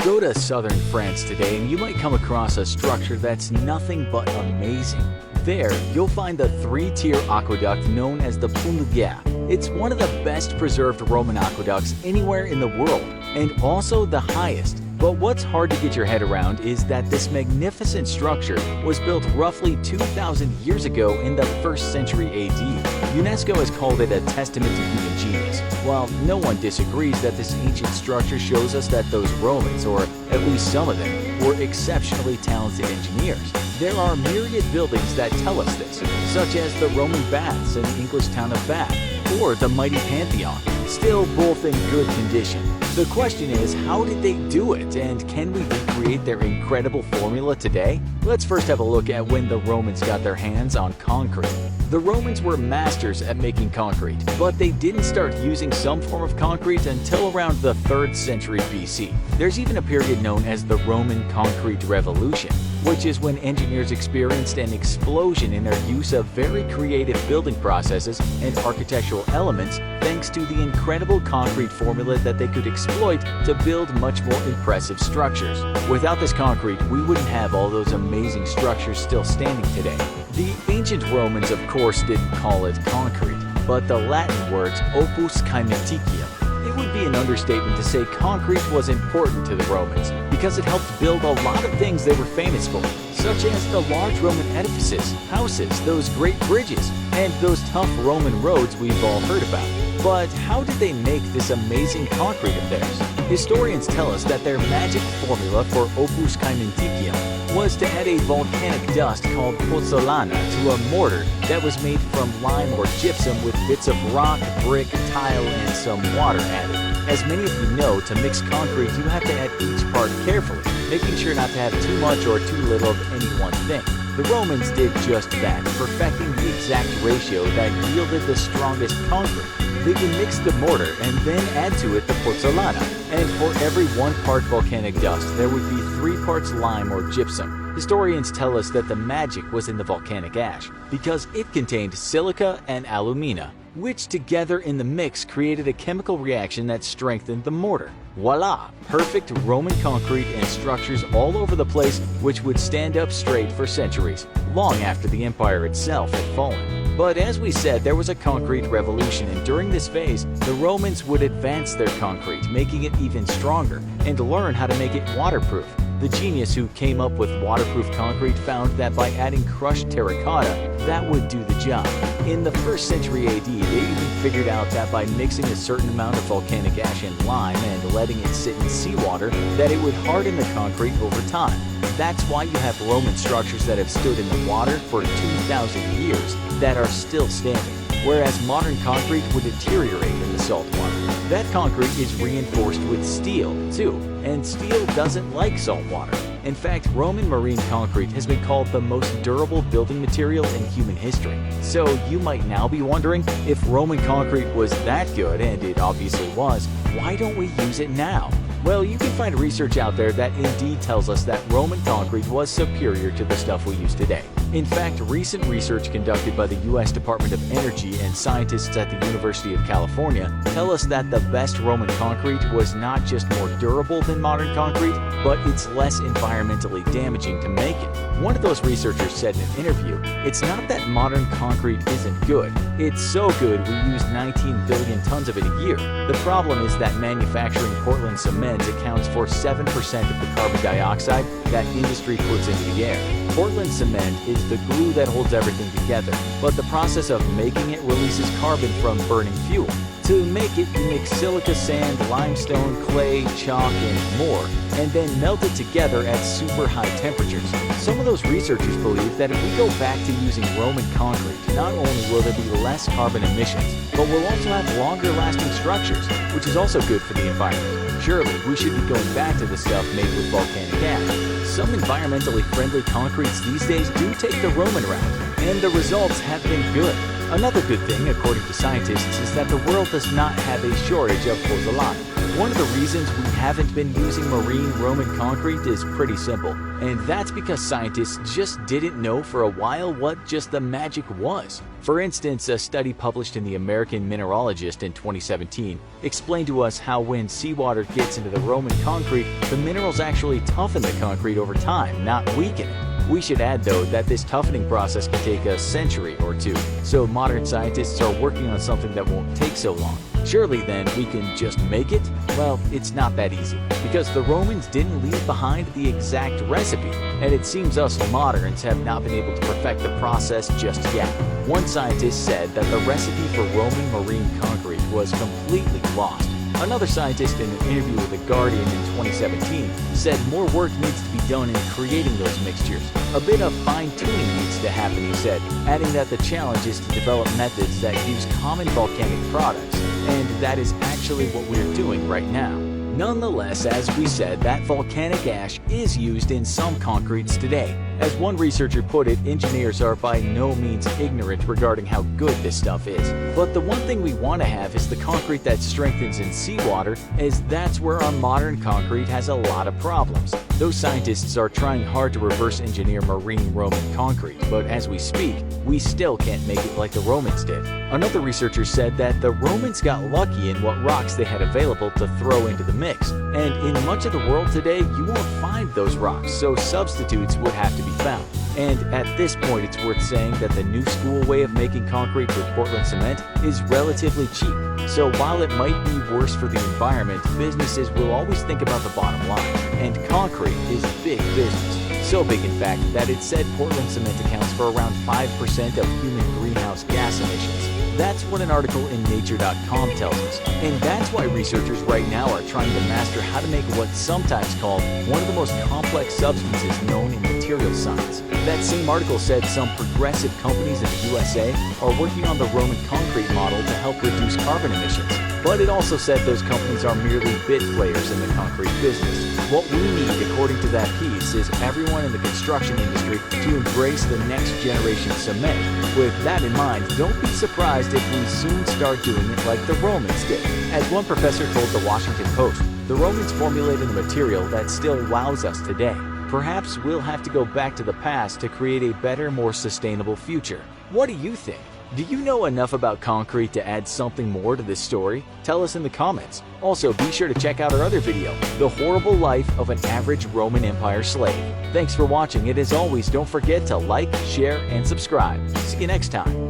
Go to southern France today and you might come across a structure that's nothing but amazing. There, you'll find the three-tier aqueduct known as the Pont de Gare. It's one of the best preserved Roman aqueducts anywhere in the world, and also the highest. But what's hard to get your head around is that this magnificent structure was built roughly 2,000 years ago in the 1st century AD. UNESCO has called it a testament to human genius. While no one disagrees that this ancient structure shows us that those Romans, or at least some of them, were exceptionally talented engineers. There are myriad buildings that tell us this, such as the Roman Baths in the English town of Bath, or the mighty Pantheon, still both in good condition. The question is, how did they do it, and can we recreate their incredible formula today? Let's first have a look at when the Romans got their hands on concrete. The Romans were masters at making concrete, but they didn't start using some form of concrete until around the 3rd century BC. There's even a period known as the Roman Concrete Revolution, which is when engineers experienced an explosion in their use of very creative building processes and architectural elements thanks to the incredible concrete formula that they could exploit to build much more impressive structures. Without this concrete, we wouldn't have all those amazing structures still standing today. The ancient Romans, of course, didn't call it concrete, but the Latin words opus caementicium. It would be an understatement to say concrete was important to the Romans because it helped build a lot of things they were famous for, such as the large Roman edifices, houses, those great bridges, and those tough Roman roads we've all heard about. But how did they make this amazing concrete of theirs? Historians tell us that their magic formula for opus caementicium was to add a volcanic dust called pozzolana to a mortar that was made from lime or gypsum with bits of rock, brick, tile, and some water added. As many of you know, to mix concrete you have to add each part carefully, making sure not to have too much or too little of any one thing. The Romans did just that, perfecting the exact ratio that yielded the strongest concrete. They would mix the mortar and then add to it the pozzolana, and for every 1 part volcanic dust there would be 3 parts lime or gypsum. Historians tell us that the magic was in the volcanic ash, because it contained silica and alumina, which together in the mix created a chemical reaction that strengthened the mortar. Voila! Perfect Roman concrete and structures all over the place which would stand up straight for centuries, long after the empire itself had fallen. But as we said, there was a concrete revolution, and during this phase, the Romans would advance their concrete, making it even stronger, and learn how to make it waterproof. The genius who came up with waterproof concrete found that by adding crushed terracotta, that would do the job. In the 1st century AD, they even figured out that by mixing a certain amount of volcanic ash and lime and letting it sit in seawater, that it would harden the concrete over time. That's why you have Roman structures that have stood in the water for 2,000 years that are still standing, whereas modern concrete would deteriorate in the salt water. That concrete is reinforced with steel, too, and steel doesn't like salt water. In fact, Roman marine concrete has been called the most durable building material in human history. So you might now be wondering, if Roman concrete was that good, and it obviously was, why don't we use it now? Well, you can find research out there that indeed tells us that Roman concrete was superior to the stuff we use today. In fact, recent research conducted by the U.S. Department of Energy and scientists at the University of California tell us that the best Roman concrete was not just more durable than modern concrete, but it's less environmentally damaging to make it. One of those researchers said in an interview, "It's not that modern concrete isn't good. It's so good we use 19 billion tons of it a year. The problem is that manufacturing Portland cement accounts for 7% of the carbon dioxide that industry puts into the air. Portland cement is the glue that holds everything together, but the process of making it releases carbon from burning fuel. To make it, you mix silica sand, limestone, clay, chalk, and more, and then melt it together at super high temperatures." Some of those researchers believe that if we go back to using Roman concrete, not only will there be less carbon emissions, but we'll also have longer lasting structures, which is also good for the environment. Surely, we should be going back to the stuff made with volcanic ash. Some environmentally friendly concretes these days do take the Roman route, and the results have been good. Another good thing, according to scientists, is that the world does not have a shortage of pozzolana. One of the reasons we haven't been using marine Roman concrete is pretty simple, and that's because scientists just didn't know for a while what just the magic was. For instance, a study published in the American Mineralogist in 2017 explained to us how when seawater gets into the Roman concrete, the minerals actually toughen the concrete over time, not weaken it. We should add, though, that this toughening process can take a century or two, so modern scientists are working on something that won't take so long. Surely then we can just make it? Well, it's not that easy, because the Romans didn't leave behind the exact recipe, and it seems us moderns have not been able to perfect the process just yet. One scientist said that the recipe for Roman marine concrete was completely lost. Another scientist in an interview with The Guardian in 2017 said more work needs to be done in creating those mixtures. A bit of fine-tuning needs to happen, he said, adding that the challenge is to develop methods that use common volcanic products, and that is actually what we're doing right now. Nonetheless, as we said, that volcanic ash is used in some concretes today. As one researcher put it, engineers are by no means ignorant regarding how good this stuff is. But the one thing we want to have is the concrete that strengthens in seawater, as that's where our modern concrete has a lot of problems. Those scientists are trying hard to reverse engineer marine Roman concrete, but as we speak, we still can't make it like the Romans did. Another researcher said that the Romans got lucky in what rocks they had available to throw into the mix, and in much of the world today, you won't find those rocks, so substitutes would have to be found. And at this point, it's worth saying that the new school way of making concrete with Portland cement is relatively cheap. So while it might be worse for the environment, businesses will always think about the bottom line. And concrete is big business. So big, in fact, that it's said Portland cement accounts for around 5% of human greenhouse gas emissions. That's what an article in Nature.com tells us. And that's why researchers right now are trying to master how to make what's sometimes called one of the most complex substances known in material science. That same article said some progressive companies in the USA are working on the Roman concrete model to help reduce carbon emissions. But it also said those companies are merely bit players in the concrete business. What we need, according to that piece, is everyone in the construction industry to embrace the next generation cement. With that in mind, don't be surprised if we soon start doing it like the Romans did. As one professor told the Washington Post, the Romans formulated a material that still wows us today. Perhaps we'll have to go back to the past to create a better, more sustainable future. What do you think? Do you know enough about concrete to add something more to this story? Tell us in the comments. Also, be sure to check out our other video, The Horrible Life of an Average Roman Empire Slave. Thanks for watching, and as always, don't forget to like, share, and subscribe. See you next time.